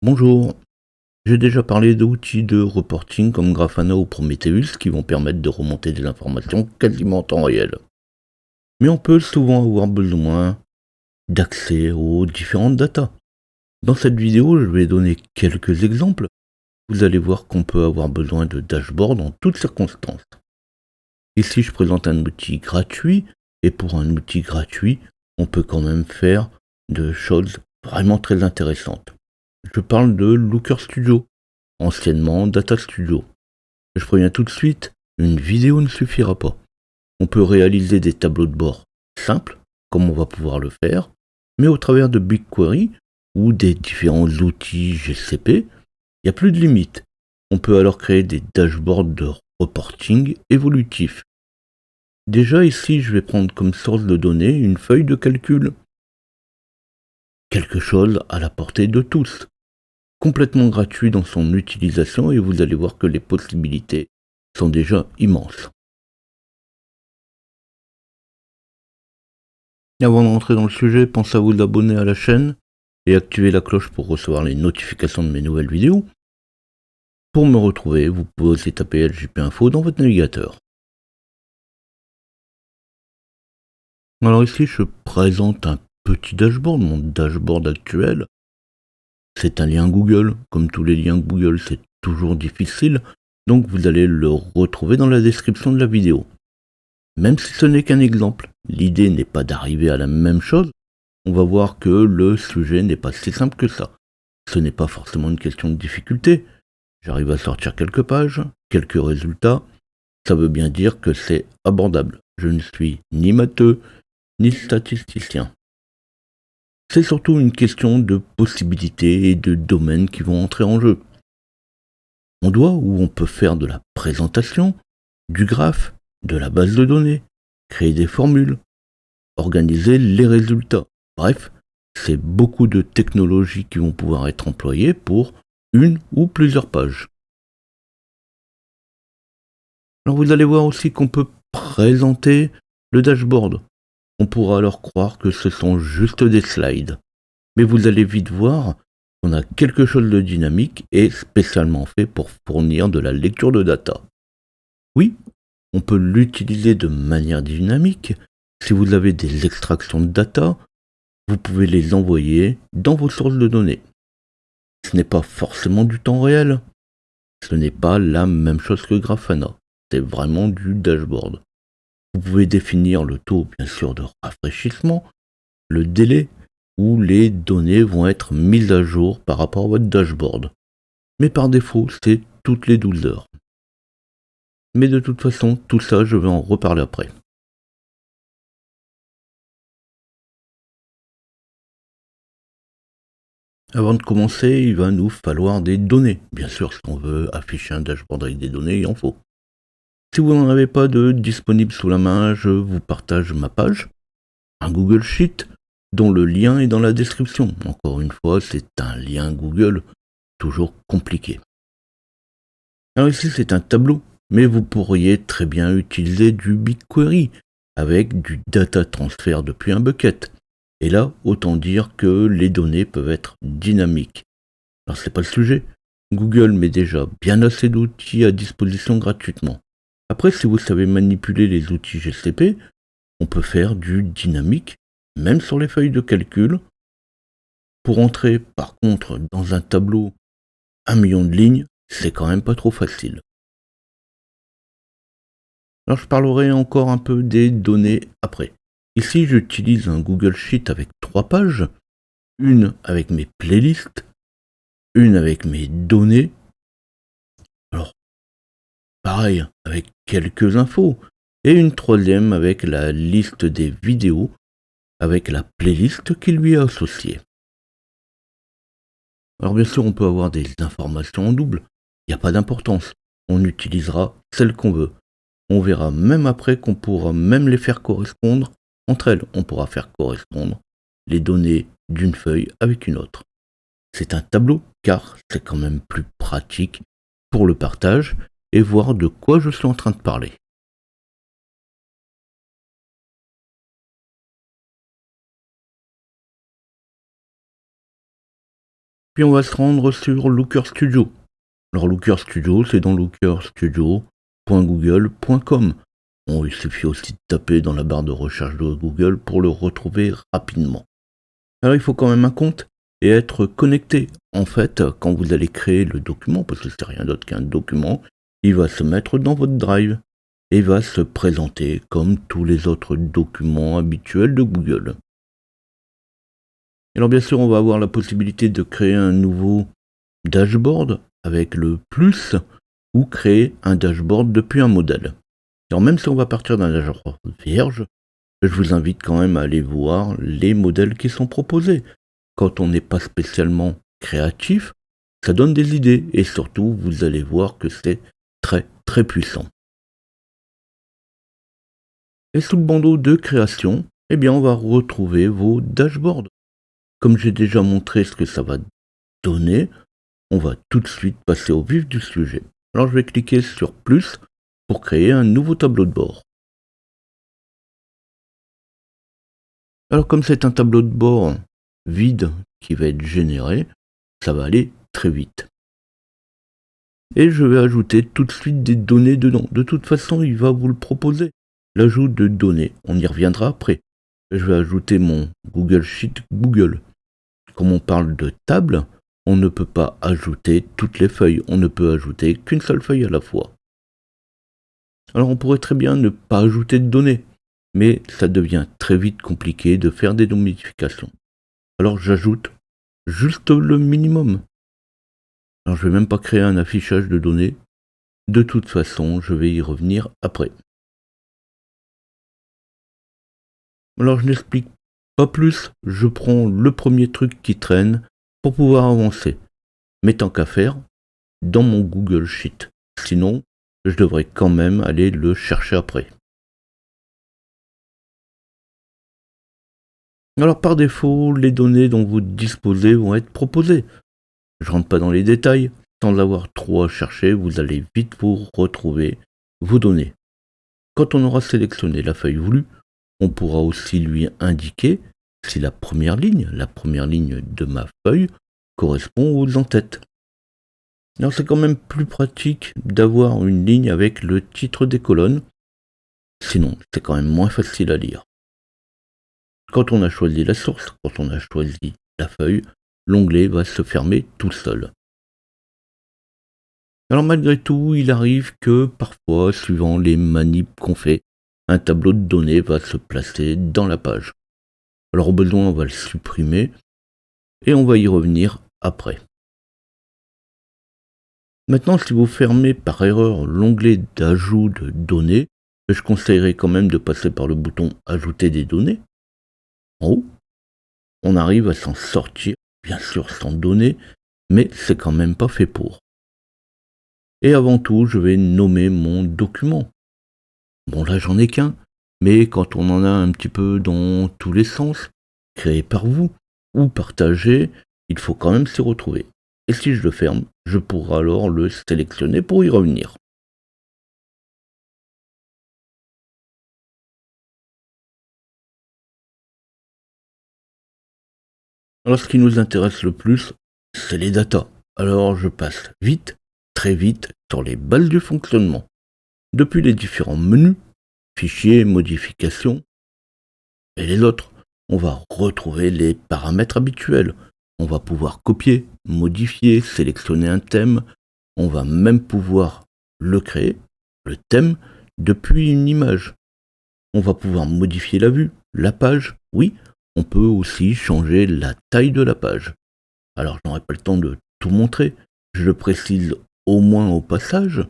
Bonjour, j'ai déjà parlé d'outils de reporting comme Grafana ou Prometheus qui vont permettre de remonter des informations quasiment en temps réel. Mais on peut souvent avoir besoin d'accès aux différentes datas. Dans cette vidéo, je vais donner quelques exemples. Vous allez voir qu'on peut avoir besoin de dashboard en toutes circonstances. Ici, je présente un outil gratuit, et pour un outil gratuit, on peut quand même faire de choses vraiment très intéressantes. Je parle de Looker Studio, anciennement Data Studio. Je préviens tout de suite, une vidéo ne suffira pas. On peut réaliser des tableaux de bord simples, comme on va pouvoir le faire, mais au travers de BigQuery ou des différents outils GCP, il n'y a plus de limite. On peut alors créer des dashboards de reporting évolutifs. Déjà ici, je vais prendre comme source de données une feuille de calcul. Quelque chose à la portée de tous. Complètement gratuit dans son utilisation et vous allez voir que les possibilités sont déjà immenses. Avant d'entrer dans le sujet, pensez à vous abonner à la chaîne et activer la cloche pour recevoir les notifications de mes nouvelles vidéos. Pour me retrouver, vous pouvez aussi taper LJP Info dans votre navigateur. Alors ici, je présente un petit dashboard, mon dashboard actuel. C'est un lien Google. Comme tous les liens Google, c'est toujours difficile, donc vous allez le retrouver dans la description de la vidéo. Même si ce n'est qu'un exemple, l'idée n'est pas d'arriver à la même chose, on va voir que le sujet n'est pas si simple que ça. Ce n'est pas forcément une question de difficulté. J'arrive à sortir quelques pages, quelques résultats. Ça veut bien dire que c'est abordable. Je ne suis ni matheux, ni statisticien. C'est surtout une question de possibilités et de domaines qui vont entrer en jeu. On doit ou on peut faire de la présentation, du graphe, de la base de données, créer des formules, organiser les résultats. Bref, c'est beaucoup de technologies qui vont pouvoir être employées pour une ou plusieurs pages. Alors vous allez voir aussi qu'on peut présenter le dashboard. On pourra alors croire que ce sont juste des slides. Mais vous allez vite voir qu'on a quelque chose de dynamique et spécialement fait pour fournir de la lecture de data. Oui, on peut l'utiliser de manière dynamique. Si vous avez des extractions de data, vous pouvez les envoyer dans vos sources de données. Ce n'est pas forcément du temps réel. Ce n'est pas la même chose que Grafana. C'est vraiment du dashboard. Vous pouvez définir le taux, bien sûr, de rafraîchissement, le délai où les données vont être mises à jour par rapport à votre dashboard. Mais par défaut, c'est toutes les 12 heures. Mais de toute façon, tout ça, je vais en reparler après. Avant de commencer, il va nous falloir des données. Bien sûr, si on veut afficher un dashboard avec des données, il en faut. Si vous n'en avez pas de disponible sous la main, je vous partage ma page, un Google Sheet, dont le lien est dans la description. Encore une fois, c'est un lien Google, toujours compliqué. Alors ici, c'est un tableau, mais vous pourriez très bien utiliser du BigQuery, avec du data transfer depuis un bucket. Et là, autant dire que les données peuvent être dynamiques. Alors c'est pas le sujet. Google met déjà bien assez d'outils à disposition gratuitement. Après, si vous savez manipuler les outils GCP, on peut faire du dynamique, même sur les feuilles de calcul. Pour entrer, par contre, dans un tableau 1 million de lignes, c'est quand même pas trop facile. Alors je parlerai encore un peu des données après. Ici, j'utilise un Google Sheet avec 3 pages, une avec mes playlists, une avec mes données. Alors pareil, avec quelques infos. Et une troisième avec la liste des vidéos, avec la playlist qui lui est associée. Alors bien sûr, on peut avoir des informations en double. Il n'y a pas d'importance. On utilisera celles qu'on veut. On verra même après qu'on pourra même les faire correspondre entre elles. On pourra faire correspondre les données d'une feuille avec une autre. C'est un tableau car c'est quand même plus pratique pour le partage et voir de quoi je suis en train de parler. Puis on va se rendre sur Looker Studio. Alors Looker Studio, c'est dans lookerstudio.google.com. Bon, il suffit aussi de taper dans la barre de recherche de Google pour le retrouver rapidement. Alors il faut quand même un compte et être connecté. En fait, quand vous allez créer le document, parce que c'est rien d'autre qu'un document, il va se mettre dans votre Drive et va se présenter comme tous les autres documents habituels de Google. Alors bien sûr, on va avoir la possibilité de créer un nouveau dashboard avec le plus ou créer un dashboard depuis un modèle. Alors même si on va partir d'un dashboard vierge, je vous invite quand même à aller voir les modèles qui sont proposés. Quand on n'est pas spécialement créatif, ça donne des idées et surtout vous allez voir que c'est très très puissant. Et sous le bandeau de création, eh bien on va retrouver vos dashboards. Comme j'ai déjà montré ce que ça va donner, on va tout de suite passer au vif du sujet. Alors je vais cliquer sur plus pour créer un nouveau tableau de bord. Alors comme c'est un tableau de bord vide qui va être généré, ça va aller très vite. Et je vais ajouter tout de suite des données dedans. De toute façon, il va vous le proposer. L'ajout de données, on y reviendra après. Je vais ajouter mon Google Sheet Google. Comme on parle de table, on ne peut pas ajouter toutes les feuilles. On ne peut ajouter qu'une seule feuille à la fois. Alors on pourrait très bien ne pas ajouter de données, mais ça devient très vite compliqué de faire des modifications. Alors j'ajoute juste le minimum. Alors je vais même pas créer un affichage de données. De toute façon, je vais y revenir après. Alors je n'explique pas plus, je prends le premier truc qui traîne pour pouvoir avancer. Mais tant qu'à faire, dans mon Google Sheet. Sinon, je devrais quand même aller le chercher après. Alors par défaut, les données dont vous disposez vont être proposées. Je rentre pas dans les détails, sans avoir trop à chercher, vous allez vite vous retrouver vos données. Quand on aura sélectionné la feuille voulue, on pourra aussi lui indiquer si la première ligne de ma feuille, correspond aux en-têtes. Alors c'est quand même plus pratique d'avoir une ligne avec le titre des colonnes, sinon c'est quand même moins facile à lire. Quand on a choisi la source, quand on a choisi la feuille, l'onglet va se fermer tout seul. Alors malgré tout, il arrive que parfois, suivant les manips qu'on fait, un tableau de données va se placer dans la page. Alors au besoin, on va le supprimer et on va y revenir après. Maintenant, si vous fermez par erreur l'onglet d'ajout de données, je conseillerais quand même de passer par le bouton Ajouter des données. En haut, on arrive à s'en sortir, bien sûr sans données, mais c'est quand même pas fait pour. Et avant tout, je vais nommer mon document. Bon là j'en ai qu'un, mais quand on en a un petit peu dans tous les sens, créé par vous ou partagé, il faut quand même s'y retrouver. Et si je le ferme, je pourrai alors le sélectionner pour y revenir. Alors ce qui nous intéresse le plus, c'est les datas. Alors je passe vite, très vite, sur les bases du fonctionnement. Depuis les différents menus, fichiers, modifications, et les autres, on va retrouver les paramètres habituels. On va pouvoir copier, modifier, sélectionner un thème. On va même pouvoir le créer, le thème, depuis une image. On va pouvoir modifier la vue, la page. Oui, on peut aussi changer la taille de la page. Alors je n'aurai pas le temps de tout montrer. Je le précise au moins au passage.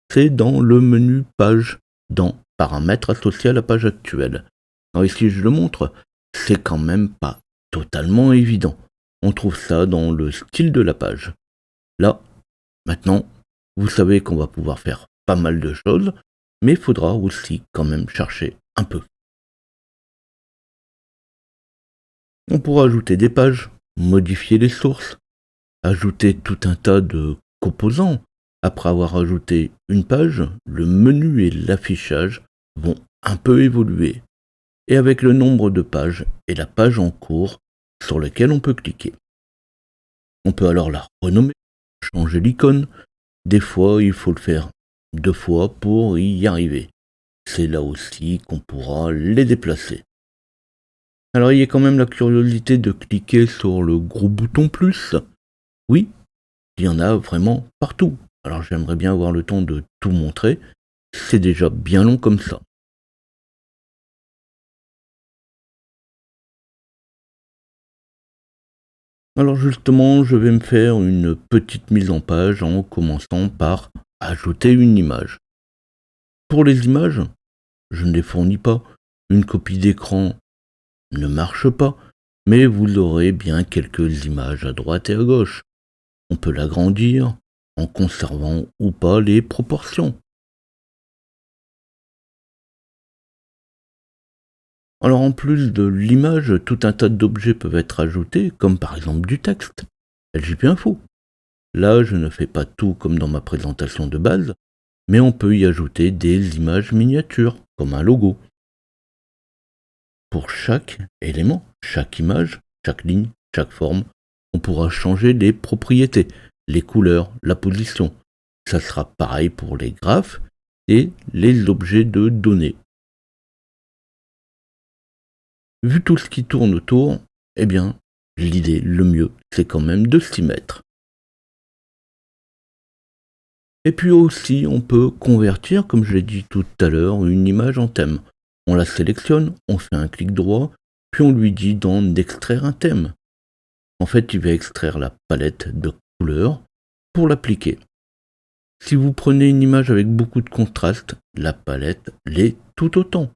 C'est dans le menu page, dans paramètres associés à la page actuelle. Alors ici je le montre, c'est quand même pas totalement évident. On trouve ça dans le style de la page. Là, maintenant, vous savez qu'on va pouvoir faire pas mal de choses, mais il faudra aussi quand même chercher un peu. On pourra ajouter des pages, modifier les sources, ajouter tout un tas de composants. Après avoir ajouté une page, le menu et l'affichage vont un peu évoluer. Et avec le nombre de pages et la page en cours sur laquelle on peut cliquer. On peut alors la renommer, changer l'icône. Des fois, il faut le faire 2 fois pour y arriver. C'est là aussi qu'on pourra les déplacer. Alors il y a quand même la curiosité de cliquer sur le gros bouton plus. Oui, il y en a vraiment partout. Alors j'aimerais bien avoir le temps de tout montrer. C'est déjà bien long comme ça. Alors justement, je vais me faire une petite mise en page en commençant par ajouter une image. Pour les images, je ne les fournis pas. Une copie d'écran ne marche pas, mais vous aurez bien quelques images à droite et à gauche. On peut l'agrandir en conservant ou pas les proportions. Alors en plus de l'image, tout un tas d'objets peuvent être ajoutés, comme par exemple du texte. LJP Info. Là, je ne fais pas tout comme dans ma présentation de base, mais on peut y ajouter des images miniatures, comme un logo. Pour chaque élément, chaque image, chaque ligne, chaque forme, on pourra changer les propriétés, les couleurs, la position. Ça sera pareil pour les graphes et les objets de données. Vu tout ce qui tourne autour, eh bien, l'idée, le mieux, c'est quand même de s'y mettre. Et puis aussi, on peut convertir, comme je l'ai dit tout à l'heure, une image en thème. On la sélectionne, on fait un clic droit, puis on lui dit d'extraire un thème. En fait, il va extraire la palette de couleurs pour l'appliquer. Si vous prenez une image avec beaucoup de contraste, la palette l'est tout autant.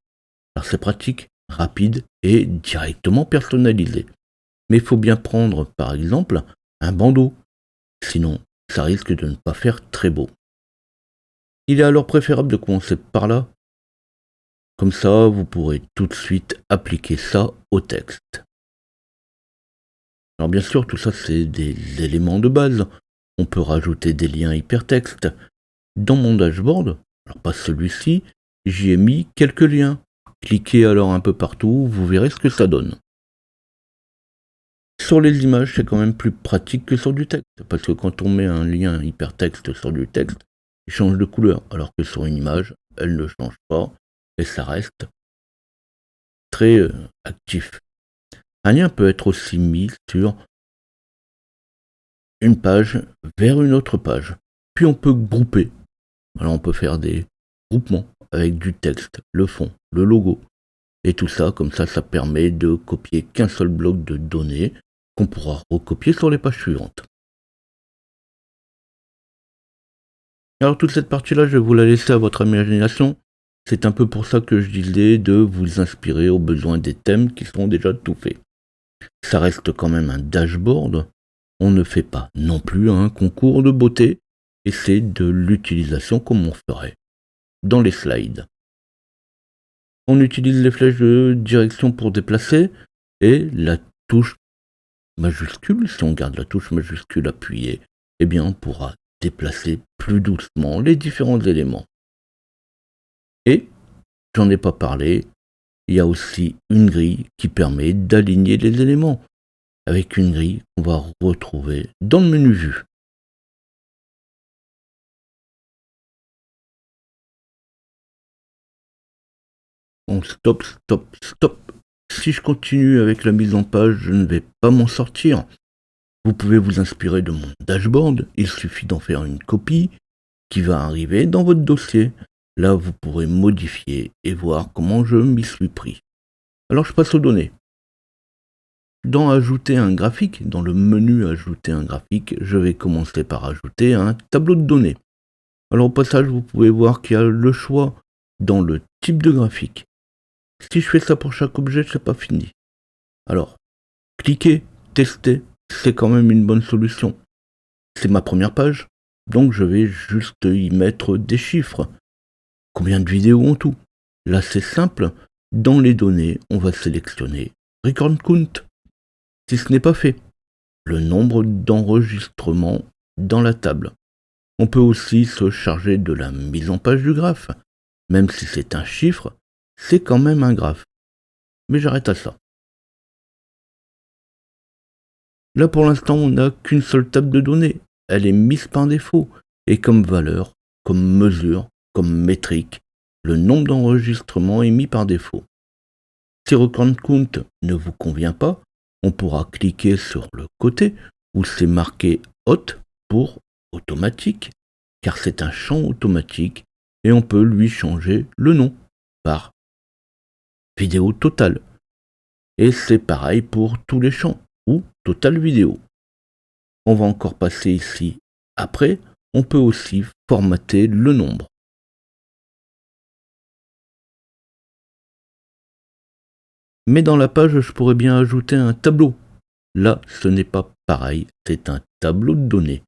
Alors c'est pratique, rapide et directement personnalisé. Mais il faut bien prendre, par exemple, un bandeau. Sinon, ça risque de ne pas faire très beau. Il est alors préférable de commencer par là. Comme ça, vous pourrez tout de suite appliquer ça au texte. Alors bien sûr, tout ça, c'est des éléments de base. On peut rajouter des liens hypertextes. Dans mon dashboard, alors pas celui-ci, j'y ai mis quelques liens. Cliquez alors un peu partout, vous verrez ce que ça donne. Sur les images, c'est quand même plus pratique que sur du texte, parce que quand on met un lien hypertexte sur du texte, il change de couleur, alors que sur une image, elle ne change pas, et ça reste très actif. Un lien peut être aussi mis sur une page vers une autre page. Puis on peut grouper. Alors on peut faire des groupements avec du texte, le fond, le logo. Et tout ça, comme ça permet de copier qu'un seul bloc de données qu'on pourra recopier sur les pages suivantes. Alors toute cette partie-là, je vais vous la laisser à votre imagination. C'est un peu pour ça que je disais de vous inspirer aux besoins des thèmes qui sont déjà tout faits. Ça reste quand même un dashboard. On ne fait pas non plus un concours de beauté, et c'est de l'utilisation comme on ferait dans les slides. On utilise les flèches de direction pour déplacer et la touche majuscule, si on garde la touche majuscule appuyée, eh bien on pourra déplacer plus doucement les différents éléments. Et, j'en ai pas parlé, il y a aussi une grille qui permet d'aligner les éléments, avec une grille qu'on va retrouver dans le menu vue. Bon, stop, stop, stop. Si je continue avec la mise en page, je ne vais pas m'en sortir. Vous pouvez vous inspirer de mon dashboard, il suffit d'en faire une copie qui va arriver dans votre dossier. Là, vous pourrez modifier et voir comment je m'y suis pris. Alors, je passe aux données. Dans Ajouter un graphique, dans le menu Ajouter un graphique, je vais commencer par ajouter un tableau de données. Alors, au passage, vous pouvez voir qu'il y a le choix dans le type de graphique. Si je fais ça pour chaque objet, c'est pas fini. Alors, cliquez, testez, c'est quand même une bonne solution. C'est ma première page, donc je vais juste y mettre des chiffres. Combien de vidéos en tout? Là, c'est simple. Dans les données, on va sélectionner Record Count. Si ce n'est pas fait, le nombre d'enregistrements dans la table. On peut aussi se charger de la mise en page du graphe. Même si c'est un chiffre, c'est quand même un graphe. Mais j'arrête à ça. Là pour l'instant on n'a qu'une seule table de données, elle est mise par défaut, et comme valeur, comme mesure, comme métrique, le nombre d'enregistrements est mis par défaut. Si Record Count ne vous convient pas, on pourra cliquer sur le côté où c'est marqué Hot pour automatique, car c'est un champ automatique et on peut lui changer le nom par vidéo totale. Et c'est pareil pour tous les champs ou total vidéo. On va encore passer ici. Après, on peut aussi formater le nombre. Mais dans la page, je pourrais bien ajouter un tableau. Là, ce n'est pas pareil, c'est un tableau de données.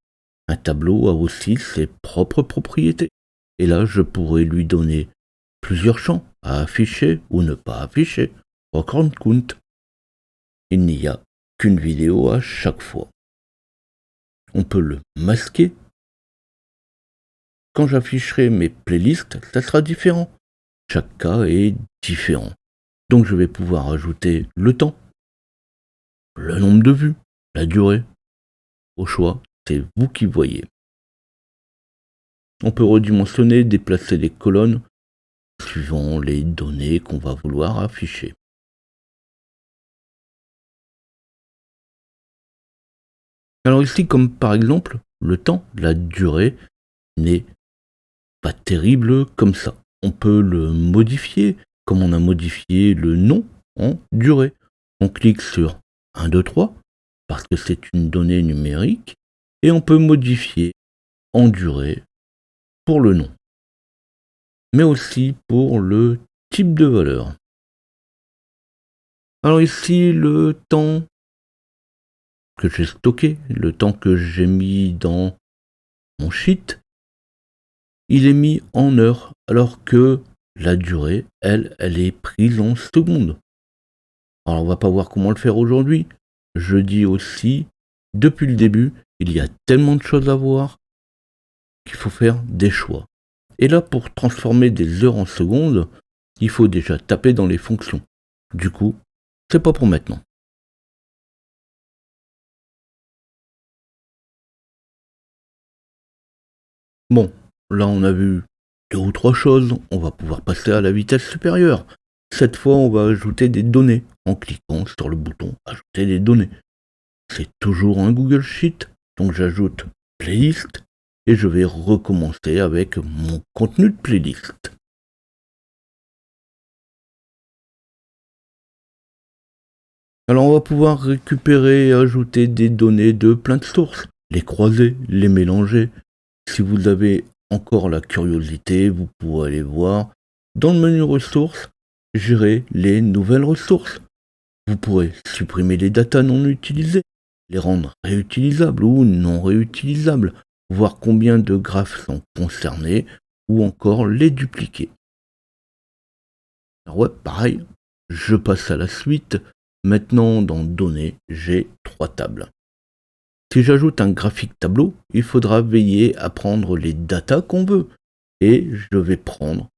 Un tableau a aussi ses propres propriétés. Et là, je pourrais lui donner plusieurs champs à afficher ou ne pas afficher. Record Count. Il n'y a qu'une vidéo à chaque fois. On peut le masquer. Quand j'afficherai mes playlists, ça sera différent. Chaque cas est différent. Donc je vais pouvoir ajouter le temps, le nombre de vues, la durée. Au choix, c'est vous qui voyez. On peut redimensionner, déplacer les colonnes suivant les données qu'on va vouloir afficher. Alors ici, comme par exemple, le temps, la durée n'est pas terrible comme ça. On peut le modifier, comme on a modifié le nom en durée. On clique sur 1, 2, 3, parce que c'est une donnée numérique, et on peut modifier en durée pour le nom, mais aussi pour le type de valeur. Alors ici, le temps que j'ai stocké, le temps que j'ai mis dans mon sheet, il est mis en heures, alors que la durée, elle est prise en secondes. Alors on va pas voir comment le faire aujourd'hui. Je dis aussi, depuis le début, il y a tellement de choses à voir qu'il faut faire des choix. Et là, pour transformer des heures en secondes, il faut déjà taper dans les fonctions. Du coup, c'est pas pour maintenant. Bon, là on a vu 2 ou 3 choses, on va pouvoir passer à la vitesse supérieure. Cette fois, on va ajouter des données en cliquant sur le bouton Ajouter des données. C'est toujours un Google Sheet, donc j'ajoute Playlist et je vais recommencer avec mon contenu de playlist. Alors on va pouvoir récupérer et ajouter des données de plein de sources, les croiser, les mélanger. Si vous avez encore la curiosité, vous pourrez aller voir dans le menu ressources, gérer les nouvelles ressources. Vous pourrez supprimer les datas non utilisées, les rendre réutilisables ou non réutilisables, voir combien de graphes sont concernés ou encore les dupliquer. Alors ouais, pareil, je passe à la suite. Maintenant, dans Données, j'ai 3 tables. Si j'ajoute un graphique tableau, il faudra veiller à prendre les datas qu'on veut. Et je vais prendre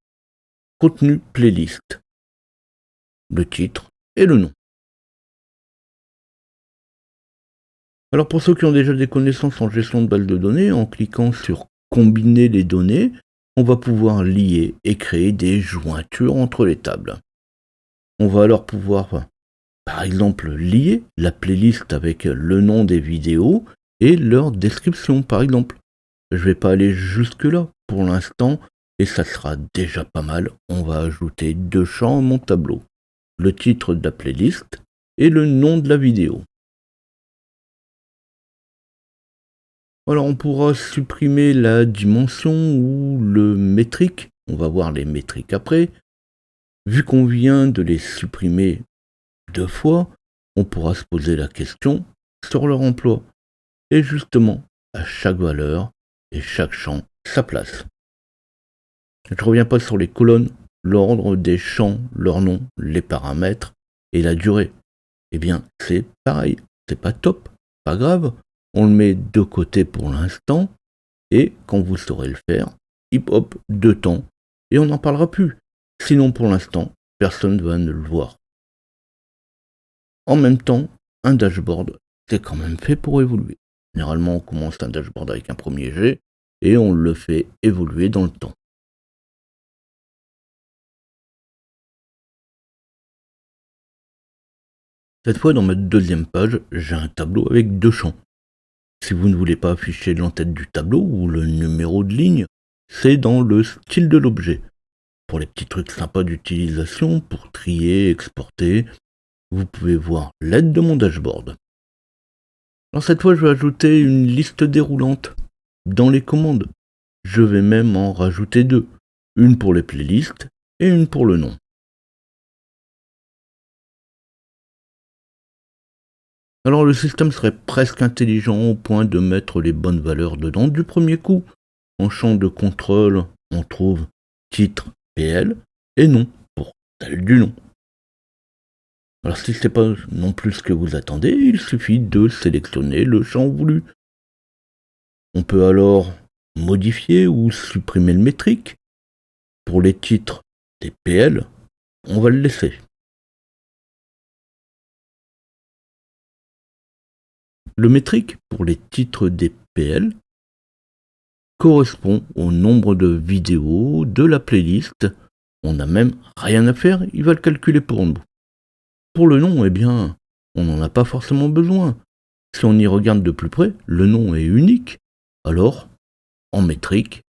Contenu playlist, le titre et le nom. Alors pour ceux qui ont déjà des connaissances en gestion de base de données, en cliquant sur Combiner les données, on va pouvoir lier et créer des jointures entre les tables. On va alors pouvoir par exemple lier la playlist avec le nom des vidéos et leur description par exemple. Je vais pas aller jusque là pour l'instant et ça sera déjà pas mal. On va ajouter 2 champs à mon tableau. Le titre de la playlist et le nom de la vidéo. Alors on pourra supprimer la dimension ou le métrique. On va voir les métriques après. Vu qu'on vient de les supprimer 2 fois, on pourra se poser la question sur leur emploi. Et justement, à chaque valeur et chaque champ sa place. Je ne reviens pas sur les colonnes, l'ordre des champs, leur nom, les paramètres et la durée. Eh bien, c'est pareil, c'est pas top, pas grave, on le met de côté pour l'instant, et quand vous saurez le faire, hip hop, 2 temps, et on n'en parlera plus. Sinon, pour l'instant, personne ne va le voir. En même temps, un dashboard, c'est quand même fait pour évoluer. Généralement, on commence un dashboard avec un premier jet et on le fait évoluer dans le temps. Cette fois, dans ma deuxième page, j'ai un tableau avec deux champs. Si vous ne voulez pas afficher l'entête du tableau ou le numéro de ligne, c'est dans le style de l'objet. Pour les petits trucs sympas d'utilisation, pour trier, exporter, vous pouvez voir l'aide de mon dashboard. Alors cette fois, je vais ajouter une liste déroulante dans les commandes. Je vais même en rajouter deux, une pour les playlists et une pour le nom. Alors le système serait presque intelligent au point de mettre les bonnes valeurs dedans du premier coup. En champ de contrôle, on trouve titre PL et nom pour celle du nom. Alors si ce n'est pas non plus ce que vous attendez, il suffit de sélectionner le champ voulu. On peut alors modifier ou supprimer le métrique. Pour les titres des PL, on va le laisser. Le métrique pour les titres des PL correspond au nombre de vidéos de la playlist. On n'a même rien à faire, il va le calculer pour nous. Pour le nom, eh bien, on n'en a pas forcément besoin. Si on y regarde de plus près, le nom est unique. Alors, en métrique,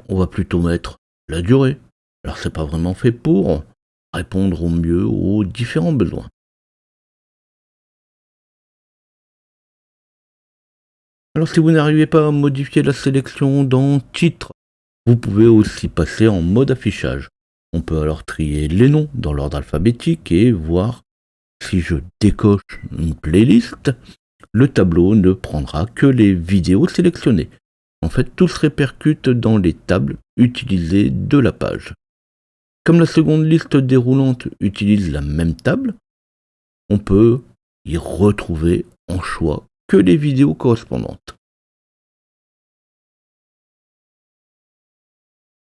on va plutôt mettre la durée. Alors c'est pas vraiment fait pour répondre au mieux aux différents besoins. Alors si vous n'arrivez pas à modifier la sélection dans titre, vous pouvez aussi passer en mode affichage. On peut alors trier les noms dans l'ordre alphabétique et voir si je décoche une playlist, le tableau ne prendra que les vidéos sélectionnées. En fait, tout se répercute dans les tables utilisées de la page. Comme la seconde liste déroulante utilise la même table, on peut y retrouver en choix que les vidéos correspondantes.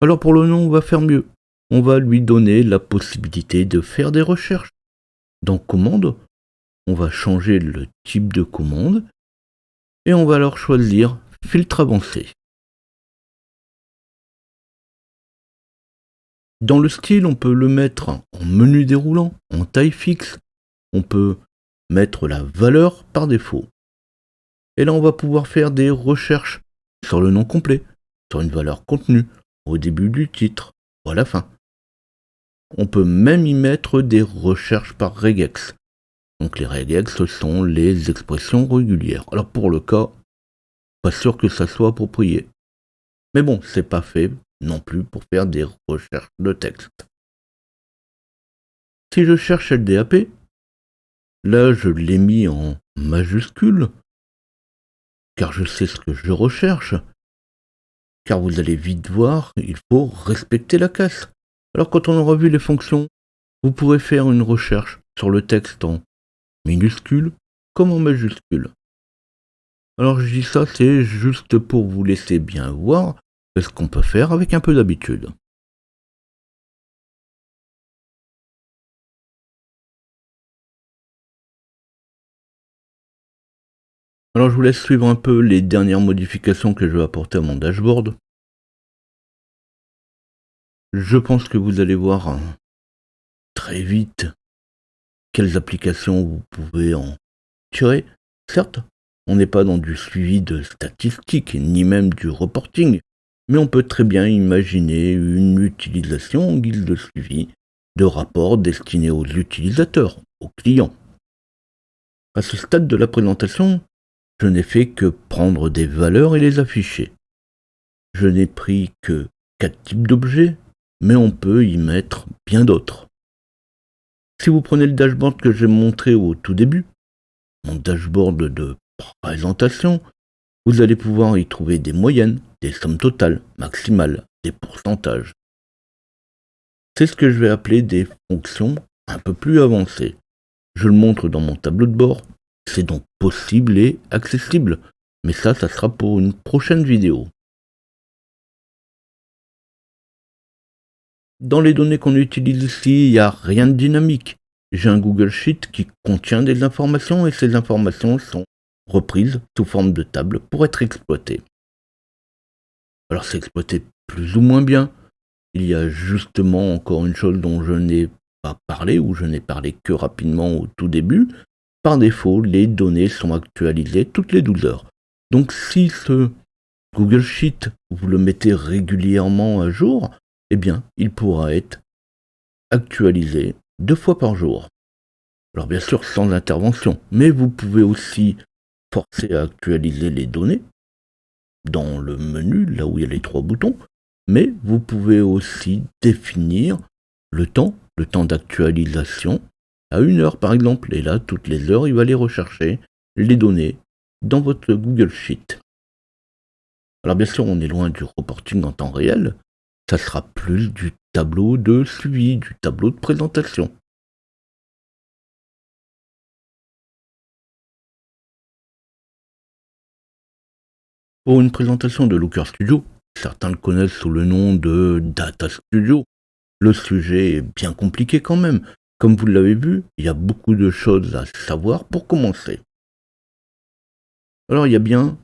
Alors pour le nom, on va faire mieux. On va lui donner la possibilité de faire des recherches. Dans commande, on va changer le type de commande et on va alors choisir filtre avancé. Dans le style, on peut le mettre en menu déroulant, en taille fixe. On peut mettre la valeur par défaut. Et là, on va pouvoir faire des recherches sur le nom complet, sur une valeur contenue, au début du titre ou à la fin. On peut même y mettre des recherches par regex. Donc les regex, ce sont les expressions régulières. Alors pour le cas, pas sûr que ça soit approprié. Mais bon, c'est pas fait non plus pour faire des recherches de texte. Si je cherche LDAP, là je l'ai mis en majuscule, car je sais ce que je recherche. Car vous allez vite voir, il faut respecter la casse. Alors quand on aura vu les fonctions, vous pourrez faire une recherche sur le texte en minuscule comme en majuscule. Alors je dis ça, c'est juste pour vous laisser bien voir ce qu'on peut faire avec un peu d'habitude. Alors je vous laisse suivre un peu les dernières modifications que je vais apporter à mon dashboard. Je pense que vous allez voir très vite quelles applications vous pouvez en tirer. Certes, on n'est pas dans du suivi de statistiques, ni même du reporting, mais on peut très bien imaginer une utilisation en guise de suivi de rapports destinés aux utilisateurs, aux clients. À ce stade de la présentation, je n'ai fait que prendre des valeurs et les afficher. Je n'ai pris que 4 types d'objets, mais on peut y mettre bien d'autres. Si vous prenez le dashboard que j'ai montré au tout début, mon dashboard de présentation, vous allez pouvoir y trouver des moyennes, des sommes totales, maximales, des pourcentages. C'est ce que je vais appeler des fonctions un peu plus avancées. Je le montre dans mon tableau de bord. C'est donc possible et accessible. Mais ça sera pour une prochaine vidéo. Dans les données qu'on utilise ici, il n'y a rien de dynamique. j'ai un Google Sheet qui contient des informations et ces informations sont reprises sous forme de table pour être exploitées. Alors c'est exploité plus ou moins bien. Il y a justement encore une chose dont je n'ai pas parlé ou je n'ai parlé que rapidement au tout début. Par défaut, les données sont actualisées toutes les 12 heures. Donc si ce Google Sheet, vous le mettez régulièrement à jour, eh bien, il pourra être actualisé 2 fois par jour. Alors bien sûr sans intervention, mais vous pouvez aussi forcer à actualiser les données dans le menu, là où il y a les 3 boutons, mais vous pouvez aussi définir le temps d'actualisation à 1 heure par exemple, et là toutes les heures il va aller rechercher les données dans votre Google Sheet. Alors bien sûr on est loin du reporting en temps réel, ça sera plus du tableau de suivi, du tableau de présentation. Pour une présentation de Looker Studio, certains le connaissent sous le nom de Data Studio. Le sujet est bien compliqué quand même. Comme vous l'avez vu, il y a beaucoup de choses à savoir pour commencer. Alors il y a bien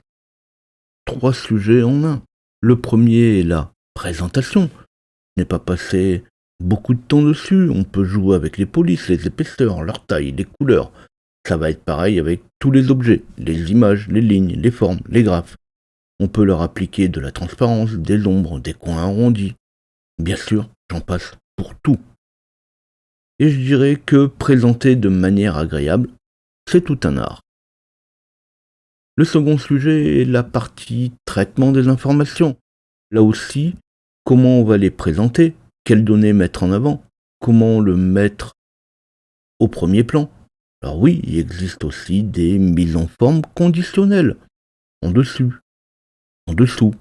3 sujets en un. Le premier est la présentation. Je n'ai pas passé beaucoup de temps dessus. On peut jouer avec les polices, les épaisseurs, leur taille, les couleurs. Ça va être pareil avec tous les objets, les images, les lignes, les formes, les graphes. On peut leur appliquer de la transparence, des ombres, des coins arrondis. Bien sûr, j'en passe pour tout. Et je dirais que présenter de manière agréable, c'est tout un art. Le second sujet est la partie traitement des informations. Là aussi, comment on va les présenter, quelles données mettre en avant, comment le mettre au premier plan. Alors oui, il existe aussi des mises en forme conditionnelles, en dessus, en dessous,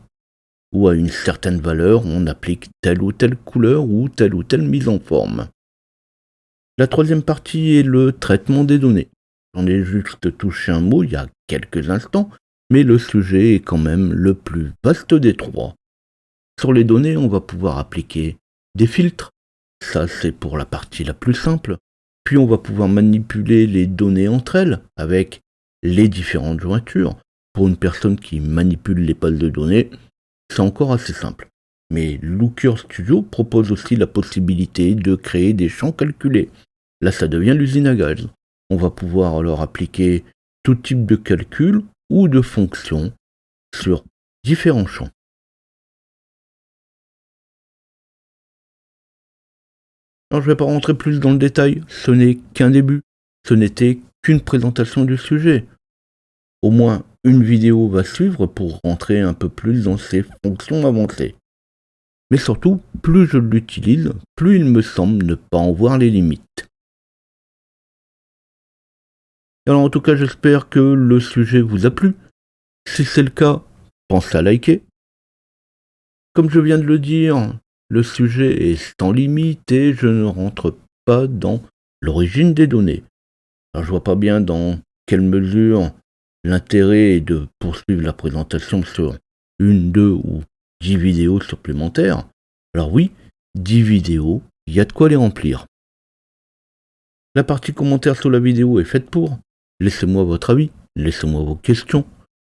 où à une certaine valeur on applique telle ou telle couleur ou telle mise en forme. La troisième partie est le traitement des données. J'en ai juste touché un mot il y a quelques instants, mais le sujet est quand même le plus vaste des 3. Sur les données, on va pouvoir appliquer des filtres. Ça, c'est pour la partie la plus simple. Puis on va pouvoir manipuler les données entre elles avec les différentes jointures. Pour une personne qui manipule les bases de données, c'est encore assez simple. Mais Looker Studio propose aussi la possibilité de créer des champs calculés. Là, ça devient l'usine à gaz. On va pouvoir alors appliquer tout type de calcul ou de fonction sur différents champs. Alors, je ne vais pas rentrer plus dans le détail, ce n'est qu'un début. Ce n'était qu'une présentation du sujet. Au moins une vidéo va suivre pour rentrer un peu plus dans ces fonctions avancées. Mais surtout, plus je l'utilise, plus il me semble ne pas en voir les limites. Alors en tout cas, j'espère que le sujet vous a plu. Si c'est le cas, pensez à liker. Comme je viens de le dire, le sujet est sans limite et je ne rentre pas dans l'origine des données. Alors je vois pas bien dans quelle mesure l'intérêt est de poursuivre la présentation sur 1, 2 ou 10 vidéos supplémentaires. Alors oui, 10 vidéos, il y a de quoi les remplir. La partie commentaire sous la vidéo est faite pour. Laissez-moi votre avis, laissez-moi vos questions.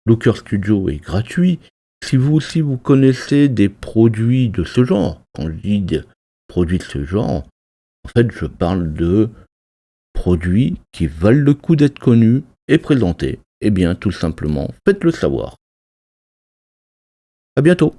Looker Studio est gratuit. Si vous aussi vous connaissez des produits de ce genre, quand je dis des produits de ce genre, en fait je parle de produits qui valent le coup d'être connus et présentés, eh bien tout simplement faites-le savoir. À bientôt.